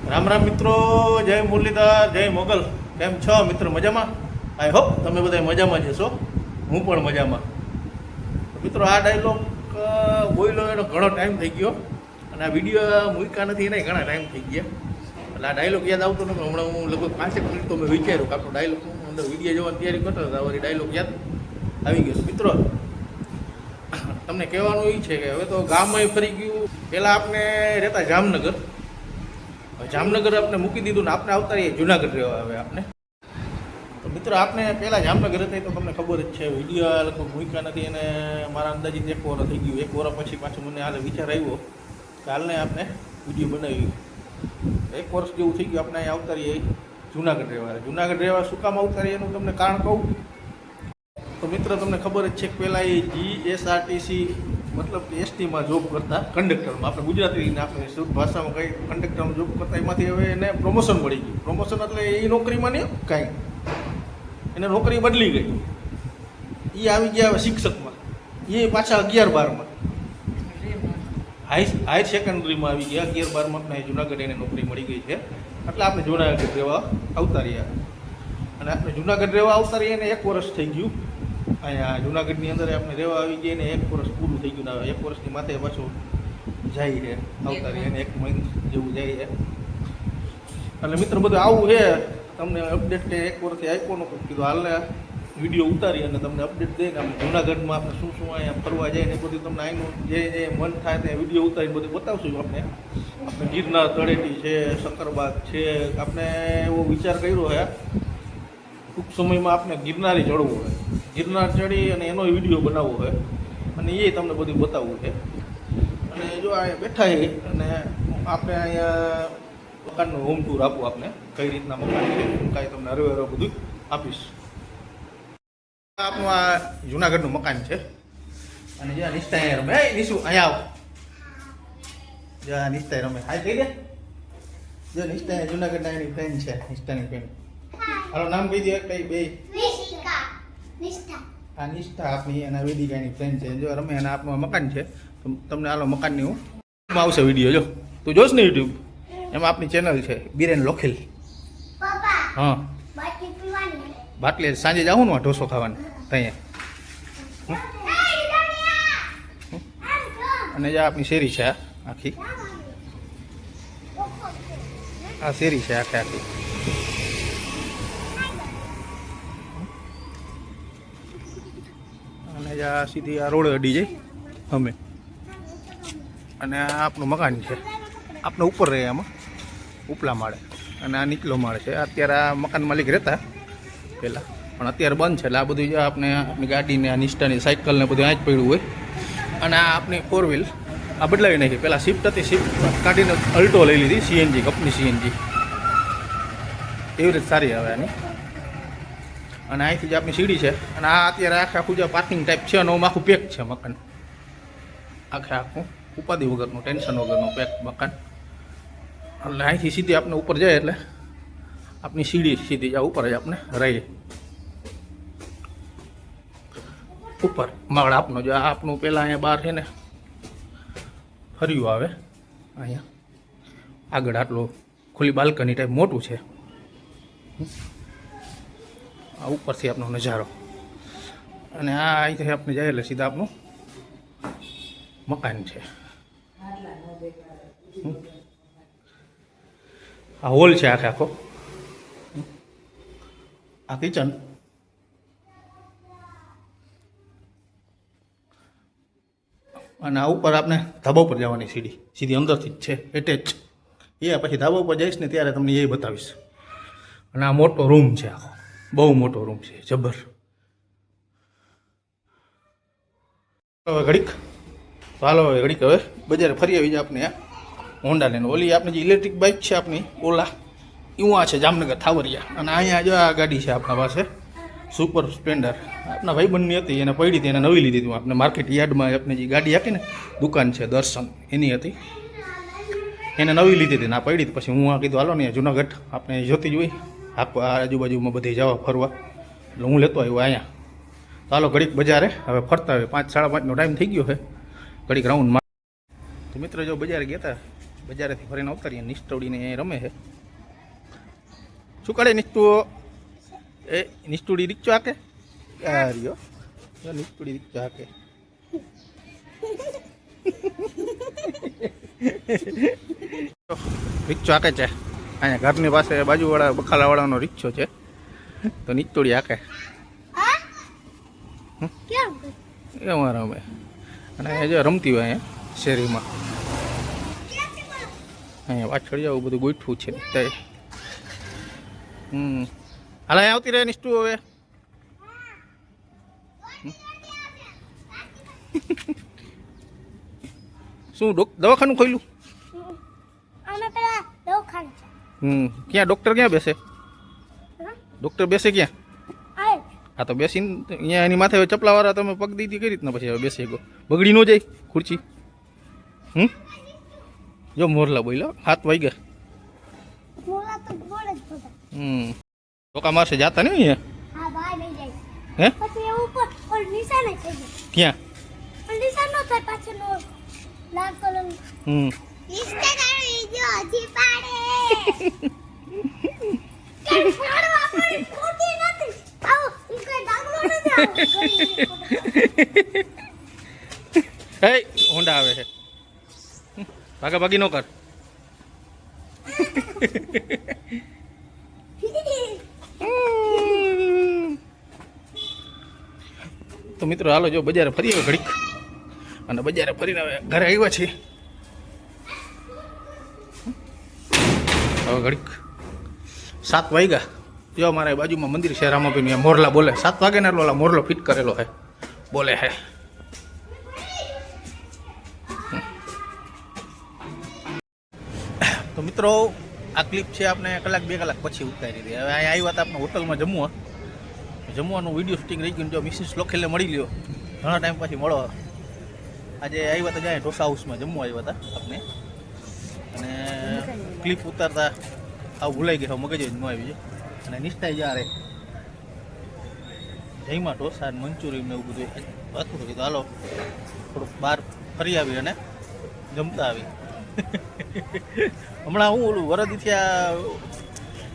રામ રામ મિત્રો, જય મુરલીધર, જય મોગલ. કેમ છો મિત્રો? મજામાં? આઈ હોપ તમે બધા મજામાં જ હશો. હું પણ મજામાં. મિત્રો, આ ડાયલોગ બોલ્યો એનો ઘણો ટાઈમ થઈ ગયો અને આ વિડીયો મૂક્યા નથી એને ઘણા ટાઈમ થઈ ગયા. એટલે આ ડાયલોગ યાદ આવતો નથી. હમણાં હું લગભગ 5 મિનિટ તો મેં વિચાર્યું કે આપણો ડાયલોગ અંદર વિડીયો જોવાની તૈયારી કરતો હતા, વળી ડાયલોગ યાદ આવી ગયો. મિત્રો, તમને કહેવાનું એ છે કે હવે તો ગામમાં ફરી ગયું. પહેલાં આપણે રહેતા જામનગર, જામનગર આપણે મૂકી દીધું ને આપણે આવતા રહીએ જુનાગઢ રહેવા. હવે આપણે તો મિત્રો આપણે પહેલાં જામનગર હતા તો તમને ખબર જ છે, વિડીયો લગભગ મૂક્યા નથી અને મારા અંદાજિત 1 વર્ષ થઈ ગયું. 1 વર્ષ પછી પાછું મને હાલ વિચાર આવ્યો કે હાલને આપણે વિડીયો બનાવ્યું. 1 વર્ષ જેવું થઈ ગયું આપણે અહીંયા આવતા રહીએ જુનાગઢ રહેવા. જુનાગઢ રહેવા શું કામ આવતા રહીએ એનું તમને કારણ કહું તો મિત્રો તમને ખબર જ છે કે પહેલાં એ જીએસઆરટીસી મતલબ કે એસટીમાં જોબ કરતા કંડક્ટરમાં, આપણે ગુજરાતીને આપણે શુદ્ધ ભાષામાં કઈ કંડક્ટરમાં જોબ કરતા, એમાંથી હવે એને પ્રમોશન મળી ગયું. પ્રમોશન એટલે એ નોકરીમાં નહીં કાંઈ, એને નોકરી બદલી ગઈ. એ આવી ગયા હવે શિક્ષકમાં, એ પાછા 11-12માં હાયર સેકન્ડરીમાં આવી ગયા. 11-12માં આપણે જુનાગઢ એને નોકરી મળી ગઈ છે. એટલે આપણે જુનાગઢ રહેવા આવતા રહ્યા અને આપણે જુનાગઢ રહેવા આવતા રહીએ ને 1 વર્ષ થઈ ગયું. અહીંયા જુનાગઢની અંદર આપણે રહેવા આવી ગયા ને 1 વર્ષ પૂરું થઈ ગયું. 1 વર્ષની માથે પાછું જાય છે આવતા રહીએ ને 1 મહિના જેવું જાય છે. એટલે મિત્રો બધું આવું છે. તમને અપડેટ કે 1 વર્ષથી આપ્યો નહોતો, કીધું હાલને વિડીયો ઉતારી અને તમને અપડેટ દઈને આપણે જુનાગઢમાં આપણે શું શું અહીંયા ફરવા જાય ને બધું તમને અહીંનું જે મન થાય તે વિડીયો ઉતારીને બધું બતાવશું. આપણે ગિરનાર તળેટી છે, શક્કરબાગ છે. આપણે એવો વિચાર કર્યો છે ટૂંક સમયમાં આપણે ગિરનારી ચડવું હોય, ગિરનાર ચડી અને એનો વિડીયો બનાવવો હોય અને એ તમને બધું બતાવવું છે. અને જો અહીંયા બેઠા છે અને આપણે અહીંયા મકાનનું હોમ ટૂર આપું. આપણે કઈ રીતના મકાન છે કાંઈ તમને હરવે બધું આપીશ. આપણું આ જુનાગઢનું મકાન છે અને જ્યાં નિષ્ઠા રમે, નિશુ અહીંયા આવો, જ્યાં નિષ્ઠા રમે હાય કહી દે. જો નિષ્ઠા જુનાગઢના એની ફ્રેન્ડ છે, નિષ્ઠાની ફ્રેન્ડ. હાલો નામ કહી દે કઈ બે. આ નિષ્ઠા આપણી અને વેદિકાની ફ્રેન્ડ છે. જો રમે અને આપણું મકાન છે. તો તમને હાલો મકાનની હું આવશે વિડીયો. જો તું જોશ ને યુટ્યુબ, એમાં આપણી ચેનલ છે બીરેન લોખેલ. હા, બાટલી સાંજે જાઉં ને ઢોસો ખાવાનું ત્યાં. અને જે આપણી શેરી છે આખી, આ શેરી છે આખે આખી. અને આ સીધી આ રોડ અડી જાય અમે. અને આ આપણું મકાન છે. આપણે ઉપર રહે આમાં ઉપલા માળે અને આ નીચલો માળ છે. અત્યારે આ મકાન માલિક રહેતા પહેલાં, પણ અત્યારે બંધ છે. એટલે આ બધું આપણે આપણી ગાડીને આ નિષ્ઠાની સાયકલને બધું આ જ પડ્યું હોય. અને આ આપણી 4 વ્હીલ આ બદલાવી નાખી. પહેલાં શિફ્ટ હતી, શિફ્ટ કાઢીને અલ્ટો લઈ લીધી, સીએનજી કંપની સીએનજી. એવી રીતે સારી આવે આની. અને અહીંથી જ આપણી સીડી છે. અને આ અત્યારે આખે આખું જે પાર્કિંગ ટાઈપ છે અને આખું પેક છે મકાન. આખે આખું ઉપાધિ વગરનું, ટેન્શન વગરનું પેક મકાન. એટલે અહીંથી સીધી આપણે ઉપર જાય એટલે આપણી સીડી સીધી જાય ઉપર જ આપણે રહીએ. ઉપર માળ આપનો જો આપણું પહેલાં અહીંયા બહાર છે ને ફર્યું આવે. અહીંયા આગળ આટલું ખુલ્લી બાલ્કની ટાઈપ મોટું છે. આ ઉપરથી આપણો નજારો. અને આ અહીંથી આપણે જાય એટલે સીધા આપણું મકાન છે. આ હોલ છે આખે આખો. આ કિચન. અને આ ઉપર આપણે ધાબા ઉપર જવાની સીડી સીધી અંદરથી જ છે એટેચ. એ પછી ધાબા ઉપર જઈશ ને ત્યારે તમને એ બતાવીશ. અને આ મોટો રૂમ છે આખો, બહુ મોટો રૂમ છે, જબર. હવે ઘડીક હાલો, હવે ઘડીક હવે બજારે ફરી આવી જાય આપણે આ હોન્ડા લઈને. ઓલી આપણી જે ઇલેક્ટ્રિક બાઇક છે આપણી ઓલા એવા છે જામનગર થાવરિયા. અને અહીંયા જો આ ગાડી છે આપણા પાસે સુપર સ્પ્લેન્ડર. આપણા ભાઈબંધની હતી, એને પડી હતી, એને નવી લીધી હતી. આપણે માર્કેટ યાર્ડમાં આપણે જે ગાડી આપી ને દુકાન છે દર્શન, એની હતી. એને નવી લીધી હતી ને આ પડી. પછી હું આ કીધું હાલો ને જુનાગઢ આપણે જોતી જ હોય આજુબાજુમાં બધે જવા ફરવા, એટલે હું લેતો આવ્યો અહીંયા. તો હાલો ઘડીક બજારે હવે ફરતા હોય. 5-5:30નો ટાઈમ થઈ ગયો છે. ઘડીક રાઉન્ડ માર. તો મિત્રો જો બજારે ગયા હતા બજારેથી ફરીને ઉતારીએ. નિષ્ઠોડીને રમે છે. શું કરે નિષ્ઠુ? એ નિષ્ઠુડી રીક્ષો હાકે? રહ્યો નિષ્ઠુડી રીક્ષો હાકે. રીક્ષો હાકે છે અહીંયા ઘરની પાસે બાજુવાળા બખાલાવાળાનો રીક્ષો છે, તો નિષ્ઠુડી હાકે. એ અમારા રમે અને એ જો રમતી હોય અહીંયા શેરીમાં. અહીંયા પાછળ જાવ બધું ગોઠવું છે. હાલ અહીંયા આવતી રહે નિષ્ઠુ હવે. શું દવાખાનું ખોલ્યું? ક્યાં ડૉક્ટર ક્યાં બેસે? ડૉક્ટર બેસે ક્યાં? હા તો બેસીને અહીંયા એની માથે ચપલાવાળા તમે પગ દીધી કઈ રીતના પછી હવે બેસી ગયો? બગડી ન જાય ખુરચી? જો મોરલા બોલ્યો 7 વાગ્યા. ટોકા મારશે જાતા ને અહીંયા? હે ક્યાં? હે હોન્ડા આવે છે, ભાગા ભાગી નો કર. તો મિત્રો હાલો જો બજારે ફરી આવે ઘડીક, અને બજારે ફરીને હવે ઘરે આવ્યા છીએ. હવે ઘડીક 7 વાગ્યા. જો મારા બાજુમાં મંદિર છે રામાભાઈ, મોરલા બોલે 7 વાગે ને એટલે મોરલો ફિટ કરેલો હે, બોલે હે. તો મિત્રો આ ક્લિપ છે આપણે 1-2 કલાક પછી ઉતારી હતી. હવે અહીંયા આવ્યા હતા આપણે હોટલમાં જમવાનું વિડીયો શૂટિંગ રહી ગયું. જો મિસિસ લોખેલે મળી લ્યો, ઘણા ટાઈમ પછી મળો. આજે આવ્યા હતા જાય ઢોસા હાઉસમાં જમવા આવ્યા હતા આપણે, અને ક્લિપ ઉતારતા આવું ભૂલાઈ ગયું, મગજ જ ન આવી છે. અને નિષ્ઠા જ્યારે જઈમાં ઢોસા મંચુરિયન ને એવું બધું હતું, કીધું હાલો થોડુંક બહાર ફરી આવી અને જમતા આવી. હમણાં હું ઓલું વરદથી આ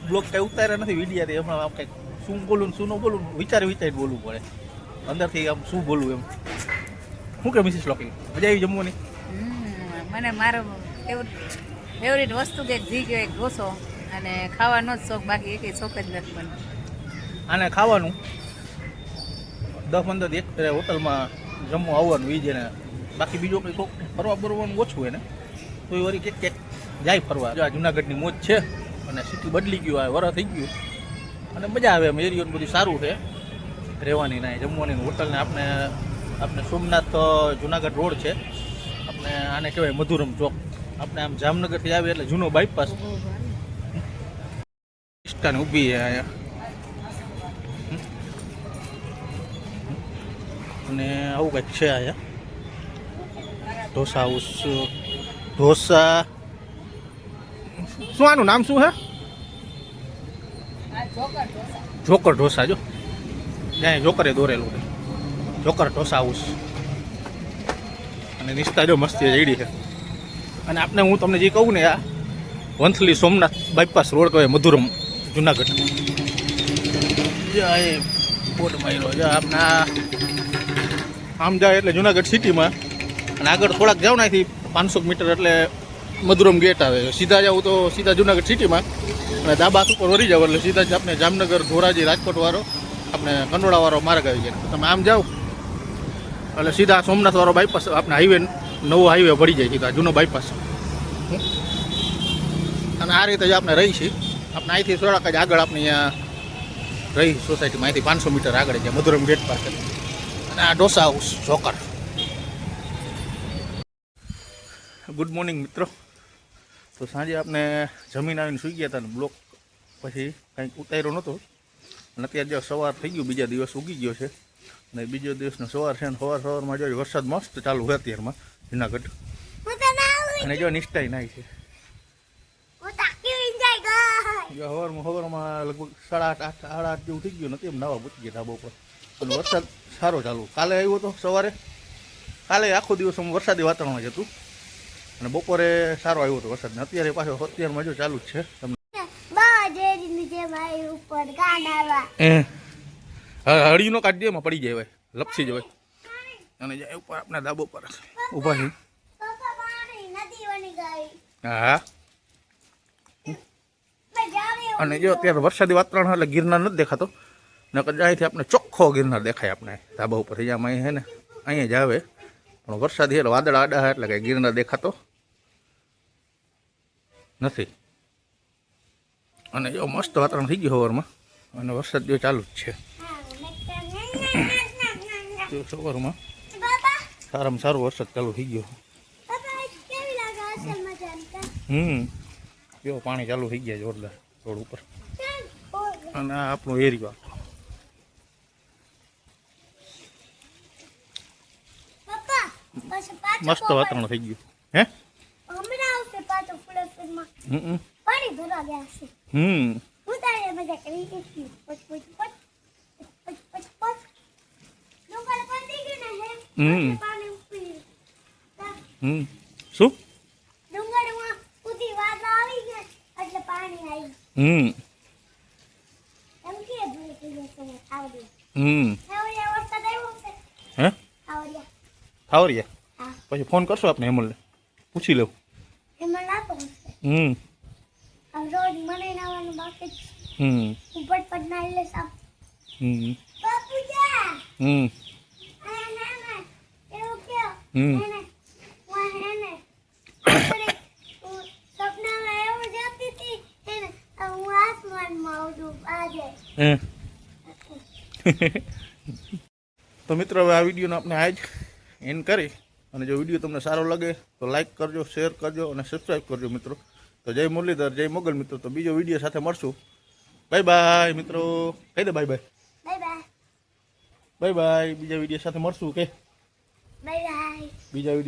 બ્લોગ કંઈ ઉતાર્યા નથી વિડીયાથી. હમણાં આમ કંઈક શું બોલું ને શું ન બોલું વિચારી બોલવું પડે અંદરથી, આમ શું બોલવું એમ. શું કે મિસિસ લોકી મજા આવી જમવાની? મને મારો ફેવરિટ વસ્તુ કે ઘી કે ઢોસો, અને ખાવાનો જ શોખ, બાકી એકેય શોખ જ નથી મને. આને ખાવાનું 10-15 એક હોટલમાં જમવા આવવાનું એ જ ને, બાકી બીજો કંઈ શોખ ફરવા બરવાનું ઓછું એને. તો એ વળી ક્યાંક જાય ફરવા. જો આ જુનાગઢની મોજ છે, અને સિટી બદલી ગયું, આ વરસ થઈ ગયું, અને મજા આવે એમ. એરિયોને બધું સારું છે રહેવાની ના જમવાની. હોટલને આપણે સોમનાથ જુનાગઢ રોડ છે, આપણે આને કહેવાય મધુરમ ચોક. આપણે આમ જામનગરથી આવીએ એટલે જૂનો બાયપાસ સ્ટાને ઊભી છે અહીંયા. અને આવું કંઈક છે અહીંયા ઢોસા હાઉસ. ઢોસા શું આનું નામ શું હે? જોકર ઢોસા. જો ત્યાં જોકરે દોરેલું છે, જોકર ઢોસા હાઉસ. અને નિષ્ઠા જો મસ્તી જઈડી છે. અને આપણે હું તમને જે કહું ને, આ વંથલી સોમનાથ બાયપાસ રોડ કહેવાય મધુરમ જુનાગઢ. એ બોર્ડ માર્યો છે આપણા આમ જાય એટલે જુનાગઢ સિટીમાં, અને આગળ થોડાક જાવ ને અહીંથી 500 મીટર એટલે મધુરમ ગેટ આવે. સીધા જાવ તો સીધા જુનાગઢ સિટીમાં, અને ડાબા ઉપર વળી જાવ એટલે સીધા જ આપણે જામનગર ધોરાજી રાજકોટવાળો આપણે કંડોળાવાળો માર્ગ આવી જાય. તમે આમ જાઓ એટલે સીધા સોમનાથવાળો બાયપાસ આપણે હાઈવે, નવો હાઈવે ભળી જાય સીધા જૂનો બાયપાસ. અને આ રીતે જ આપણે રહી છીએ. આપણે અહીંથી થોડાક જ આગળ આપણે અહીંયા રહી સોસાયટીમાં, અહીંથી 500 મીટર આગળ જાય મધુરમ ગેટ પાસે. અને આ dosa house joker. Good morning મિત્રો. તો સાંજે આપણે જમીન આવીને સૂઈ ગયા હતા, ને બ્લોક પછી કંઈક ઉતાર્યો નહોતો. અને અત્યારે જો સવાર થઈ ગયું, બીજા દિવસ ઉગી ગયો છે, અને બીજો દિવસનો સવાર છે. અને સવારમાં જો વરસાદ મસ્ત ચાલુ છે અત્યારમાં જુનાગઢ. અને જો નિષ્ઠાઈ નાય છે. જો સવારમાં લગભગ 7:30-8 જેવું થઈ ગયું નથી, એમ નાવા પૂછી ગયા ધાબા ઉપર. અને વરસાદ સારો ચાલુ. કાલે આવ્યો હતો સવારે, કાલે આખો દિવસ વરસાદી વાતાવરણ જ હતું. અને બપોરે સારો આવ્યો હતો વરસાદ ને અત્યારે પાછો 70 જો ચાલુ જ છે તમને હળી નો કાઢી દે એમાં પડી જાય ભાઈ લપસી જવાય અને જાય ઉપર આપણા ધાબો પર ઊભા છે હા અને જો અત્યારે વરસાદી વાતાવરણ એટલે ગિરનાર નથી દેખાતો નકર અહીંથી આપણે ચોખ્ખો ગિરનાર દેખાય આપણે ધાબા ઉપર અહીંયા હે ને અહીંયા જ આવે પણ વરસાદી એટલે વાદળ આડા એટલે કે ગિરનાર દેખાતો નથી અને જો મસ્ત વાતાવરણ થઈ ગયું સવારમાં અને વરસાદ જો ચાલુ જ છે સવારમાં સારામાં સારો વરસાદ ચાલુ થઈ ગયો જો પાણી ચાલુ થઈ ગયા જોરદાર રોડ ઉપર અને આ આપણો એરિયો મસ્ત વાતાવરણ થઈ ગયું હે શું હે થાવરિયા પછી ફોન કરશો આપણે હેમલને પૂછી લેવું રોજ મને નાવાનું બાકી છે ઉપર પર ના લે સાબ બાપુ જા ના ના એવું કે એને વાહને સપનામાં એવું જતી હતી એને હું આસમાનમાં ઉડું આજે તો મિત્રો હવે આ વિડીયોનો આપણે આજ એન્ડ કરી અને જો વિડીયો તમને સારો લાગે તો લાઈક કરજો શેર કરજો અને સબસ્ક્રાઈબ કરજો મિત્રો તો જય મુરલીધર જય મોગલ મિત્રો તો બીજો વિડીયો સાથે મળશું બાય બાય મિત્રો કહી દે bye bye bye bye bye bye બીજા વિડીયો સાથે મળશું કે બાય બાય બીજા વિડીયો